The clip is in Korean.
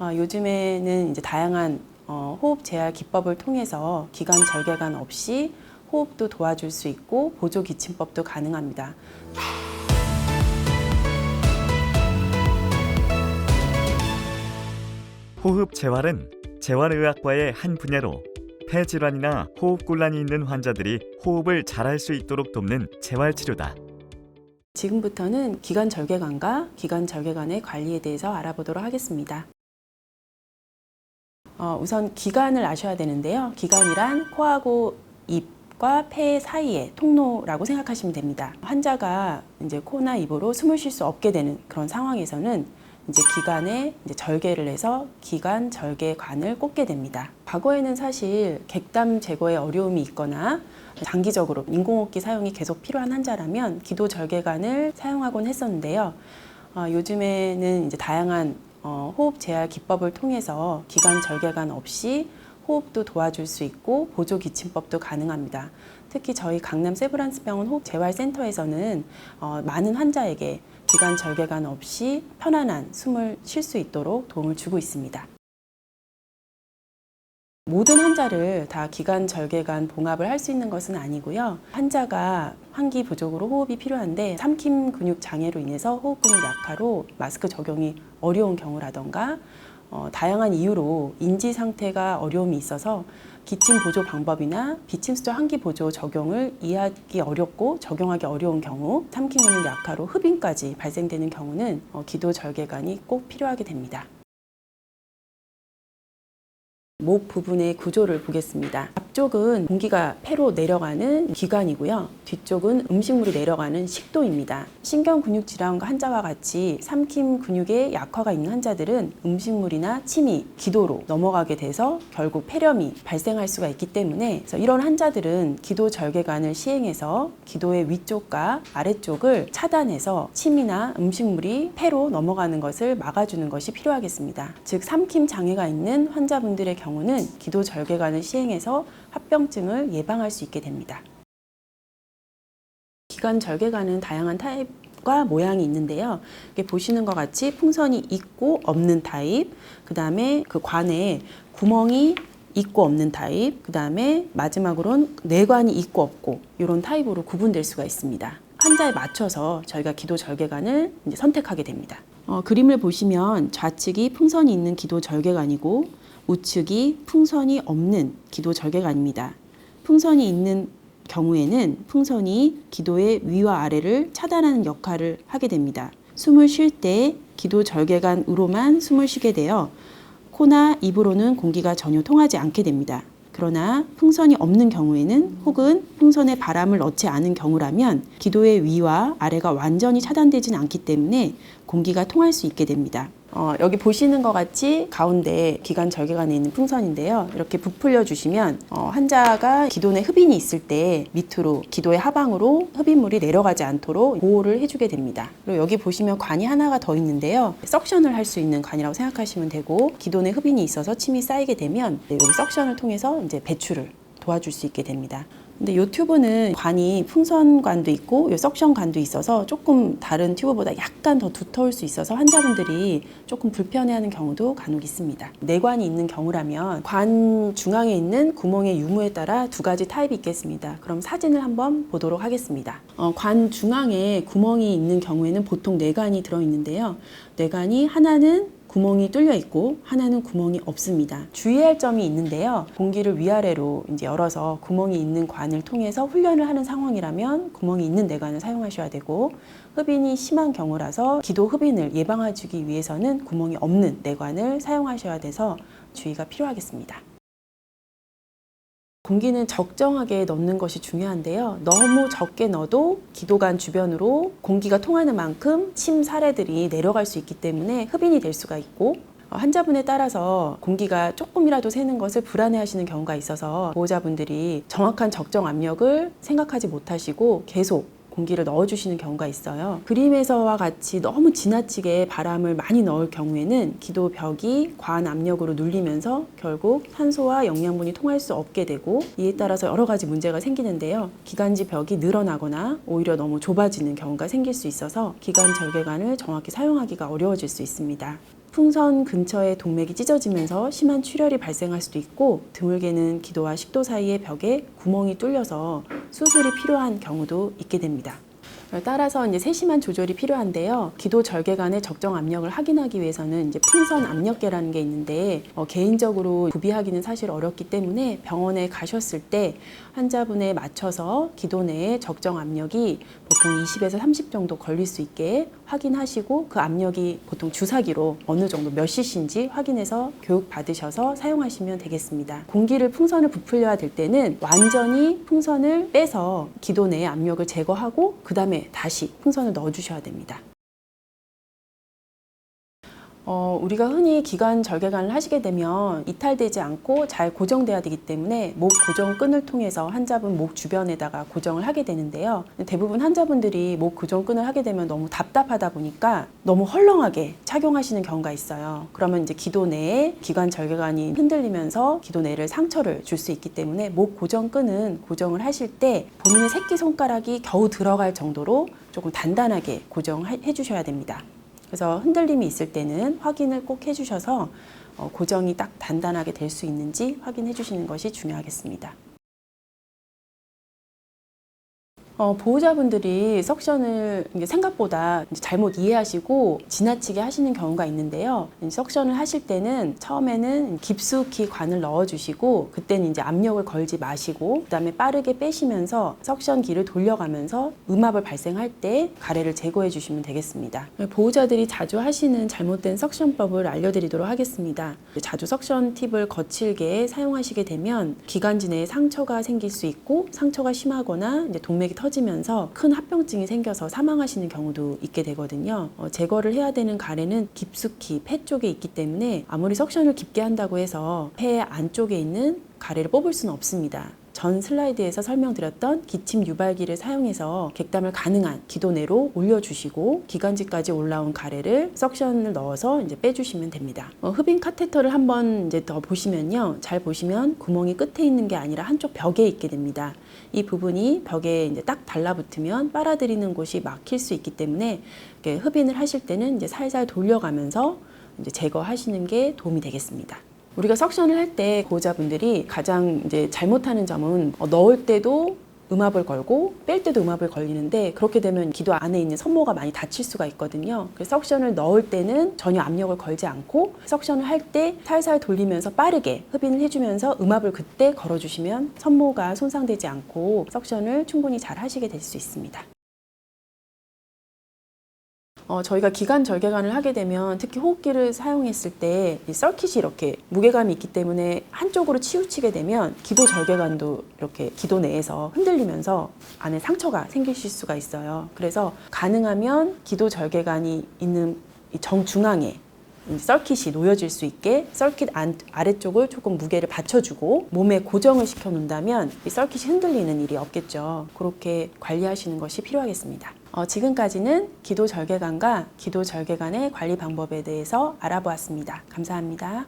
요즘에는 이제 다양한 호흡 재활 기법을 통해서 기관 절개관 없이 호흡도 도와줄 수 있고 보조 기침법도 가능합니다. 호흡 재활은 재활의학과의 한 분야로 폐질환이나 호흡곤란이 있는 환자들이 호흡을 잘할 수 있도록 돕는 재활치료다. 지금부터는 기관 절개관과 기관 절개관의 관리에 대해서 알아보도록 하겠습니다. 우선 기관을 아셔야 되는데요. 기관이란 코하고 입과 폐 사이의 통로라고 생각하시면 됩니다. 환자가 이제 코나 입으로 숨을 쉴 수 없게 되는 그런 상황에서는 이제 기관에 절개를 해서 기관 절개관을 꽂게 됩니다. 과거에는 사실 객담 제거에 어려움이 있거나 장기적으로 인공호흡기 사용이 계속 필요한 환자라면 기도 절개관을 사용하곤 했었는데요. 요즘에는 이제 다양한 호흡 재활 기법을 통해서 기관 절개관 없이 호흡도 도와줄 수 있고 보조 기침법도 가능합니다. 특히 저희 강남 세브란스병원 호흡재활센터에서는 많은 환자에게 기관 절개관 없이 편안한 숨을 쉴 수 있도록 도움을 주고 있습니다. 모든 환자를 다 기관 절개관 봉합을 할 수 있는 것은 아니고요. 환자가 환기 부족으로 호흡이 필요한데 삼킴 근육 장애로 인해서 호흡 근육 약화로 마스크 적용이 어려운 경우라던가 다양한 이유로 인지 상태가 어려움이 있어서 기침 보조 방법이나 비침수저 환기 보조 적용을 이해하기 어렵고 적용하기 어려운 경우, 삼킴 근육 약화로 흡인까지 발생되는 경우는 기도 절개관이 꼭 필요하게 됩니다. 목 부분의 구조를 보겠습니다. 앞쪽은 공기가 폐로 내려가는 기관이고요. 뒤쪽은 음식물이 내려가는 식도입니다. 신경 근육 질환과 환자와 같이 삼킴 근육에 약화가 있는 환자들은 음식물이나 침이 기도로 넘어가게 돼서 결국 폐렴이 발생할 수가 있기 때문에 이런 환자들은 기도 절개관을 시행해서 기도의 위쪽과 아래쪽을 차단해서 침이나 음식물이 폐로 넘어가는 것을 막아주는 것이 필요하겠습니다. 즉 삼킴 장애가 있는 환자분들의 경우는 기도 절개관을 시행해서 합병증을 예방할 수 있게 됩니다. 기관 절개관은 다양한 타입과 모양이 있는데요. 이렇게 보시는 것 같이 풍선이 있고 없는 타입, 그 다음에 그 관에 구멍이 있고 없는 타입, 그 다음에 마지막으로는 내관이 있고 없고 이런 타입으로 구분될 수가 있습니다. 환자에 맞춰서 저희가 기도 절개관을 이제 선택하게 됩니다. 그림을 보시면 좌측이 풍선이 있는 기도 절개관이고 우측이 풍선이 없는 기도 절개관입니다. 풍선이 있는 경우에는 풍선이 기도의 위와 아래를 차단하는 역할을 하게 됩니다. 숨을 쉴 때 기도 절개관으로만 숨을 쉬게 되어 코나 입으로는 공기가 전혀 통하지 않게 됩니다. 그러나 풍선이 없는 경우에는 혹은 풍선에 바람을 넣지 않은 경우라면 기도의 위와 아래가 완전히 차단되지는 않기 때문에 공기가 통할 수 있게 됩니다. 여기 보시는 것 같이 가운데 기관 절개관에 있는 풍선인데요. 이렇게 부풀려 주시면 환자가 기도 내 흡인이 있을 때 밑으로 기도의 하방으로 흡인물이 내려가지 않도록 보호를 해주게 됩니다. 그리고 여기 보시면 관이 하나가 더 있는데요. 석션을 할 수 있는 관이라고 생각하시면 되고 기도 내 흡인이 있어서 침이 쌓이게 되면 여기 석션을 통해서 이제 배출을 도와줄 수 있게 됩니다. 근데 이 튜브는 관이 풍선관도 있고 이 석션관도 있어서 조금 다른 튜브보다 약간 더 두터울 수 있어서 환자분들이 조금 불편해하는 경우도 간혹 있습니다. 내관이 있는 경우라면 관 중앙에 있는 구멍의 유무에 따라 두 가지 타입이 있겠습니다. 그럼 사진을 한번 보도록 하겠습니다. 관 중앙에 구멍이 있는 경우에는 보통 내관이 들어있는데요. 내관이 하나는 구멍이 뚫려 있고 하나는 구멍이 없습니다. 주의할 점이 있는데요. 공기를 위아래로 이제 열어서 구멍이 있는 관을 통해서 훈련을 하는 상황이라면 구멍이 있는 내관을 사용하셔야 되고 흡인이 심한 경우라서 기도 흡인을 예방해주기 위해서는 구멍이 없는 내관을 사용하셔야 돼서 주의가 필요하겠습니다. 공기는 적정하게 넣는 것이 중요한데요. 너무 적게 넣어도 기도관 주변으로 공기가 통하는 만큼 침 사례들이 내려갈 수 있기 때문에 흡인이 될 수가 있고 환자분에 따라서 공기가 조금이라도 새는 것을 불안해하시는 경우가 있어서 보호자분들이 정확한 적정 압력을 생각하지 못하시고 계속 공기를 넣어주시는 경우가 있어요. 그림에서와 같이 너무 지나치게 바람을 많이 넣을 경우에는 기도 벽이 과한 압력으로 눌리면서 결국 산소와 영양분이 통할 수 없게 되고 이에 따라서 여러 가지 문제가 생기는데요. 기관지 벽이 늘어나거나 오히려 너무 좁아지는 경우가 생길 수 있어서 기관 절개관을 정확히 사용하기가 어려워질 수 있습니다. 풍선 근처에 동맥이 찢어지면서 심한 출혈이 발생할 수도 있고, 드물게는 기도와 식도 사이의 벽에 구멍이 뚫려서 수술이 필요한 경우도 있게 됩니다. 따라서 이제 세심한 조절이 필요한데요. 기도 절개관의 적정 압력을 확인하기 위해서는 이제 풍선 압력계라는 게 있는데, 개인적으로 구비하기는 사실 어렵기 때문에 병원에 가셨을 때 환자분에 맞춰서 기도 내에 적정 압력이 보통 20에서 30 정도 걸릴 수 있게 확인하시고, 그 압력이 보통 주사기로 어느 정도 몇 cc인지 확인해서 교육 받으셔서 사용하시면 되겠습니다. 공기를 풍선을 부풀려야 될 때는 완전히 풍선을 빼서 기도 내의 압력을 제거하고 그 다음에 다시 풍선을 넣어 주셔야 됩니다. 우리가 흔히 기관 절개관을 하시게 되면 이탈되지 않고 잘 고정돼야 되기 때문에 목 고정끈을 통해서 환자분 목 주변에다가 고정을 하게 되는데요. 대부분 환자분들이 목 고정끈을 하게 되면 너무 답답하다 보니까 너무 헐렁하게 착용하시는 경우가 있어요. 그러면 이제 기도 내에 기관 절개관이 흔들리면서 기도 내를 상처를 줄 수 있기 때문에 목 고정끈은 고정을 하실 때 본인의 새끼손가락이 겨우 들어갈 정도로 조금 단단하게 고정해 주셔야 됩니다. 그래서 흔들림이 있을 때는 확인을 꼭 해주셔서 고정이 딱 단단하게 될 수 있는지 확인해 주시는 것이 중요하겠습니다. 보호자분들이 석션을 생각보다 잘못 이해하시고 지나치게 하시는 경우가 있는데요. 석션을 하실 때는 처음에는 깊숙이 관을 넣어주시고, 그때는 이제 압력을 걸지 마시고, 그 다음에 빠르게 빼시면서 석션기를 돌려가면서 음압을 발생할 때 가래를 제거해 주시면 되겠습니다. 보호자들이 자주 하시는 잘못된 석션법을 알려드리도록 하겠습니다. 자주 석션 팁을 거칠게 사용하시게 되면 기관지 내에 상처가 생길 수 있고, 상처가 심하거나 이제 동맥이 터지면서 큰 합병증이 생겨서 사망하시는 경우도 있게 되거든요. 제거를 해야 되는 가래는 깊숙이 폐 쪽에 있기 때문에 아무리 석션을 깊게 한다고 해서 폐 안쪽에 있는 가래를 뽑을 수는 없습니다. 전 슬라이드에서 설명드렸던 기침 유발기를 사용해서 객담을 가능한 기도 내로 올려주시고, 기관지까지 올라온 가래를 석션을 넣어서 이제 빼주시면 됩니다. 흡인 카테터를 한번 이제 더 보시면요, 잘 보시면 구멍이 끝에 있는 게 아니라 한쪽 벽에 있게 됩니다. 이 부분이 벽에 이제 딱 달라붙으면 빨아들이는 곳이 막힐 수 있기 때문에 흡인을 하실 때는 이제 살살 돌려가면서 이제 제거하시는 게 도움이 되겠습니다. 우리가 석션을 할 때 보호자분들이 가장 이제 잘못하는 점은 넣을 때도 음압을 걸고 뺄 때도 음압을 걸리는데, 그렇게 되면 기도 안에 있는 섬모가 많이 다칠 수가 있거든요. 그래서 석션을 넣을 때는 전혀 압력을 걸지 않고 석션을 할 때 살살 돌리면서 빠르게 흡인을 해주면서 음압을 그때 걸어주시면 섬모가 손상되지 않고 석션을 충분히 잘 하시게 될 수 있습니다. 저희가 기관 절개관을 하게 되면 특히 호흡기를 사용했을 때 이 서킷이 이렇게 무게감이 있기 때문에 한쪽으로 치우치게 되면 기도 절개관도 이렇게 기도 내에서 흔들리면서 안에 상처가 생기실 수가 있어요. 그래서 가능하면 기도 절개관이 있는 이 정중앙에 서킷이 놓여질 수 있게 서킷 아래쪽을 조금 무게를 받쳐주고 몸에 고정을 시켜 놓는다면 이 서킷이 흔들리는 일이 없겠죠. 그렇게 관리하시는 것이 필요하겠습니다. 지금까지는 기도 절개관과 기도 절개관의 관리 방법에 대해서 알아보았습니다. 감사합니다.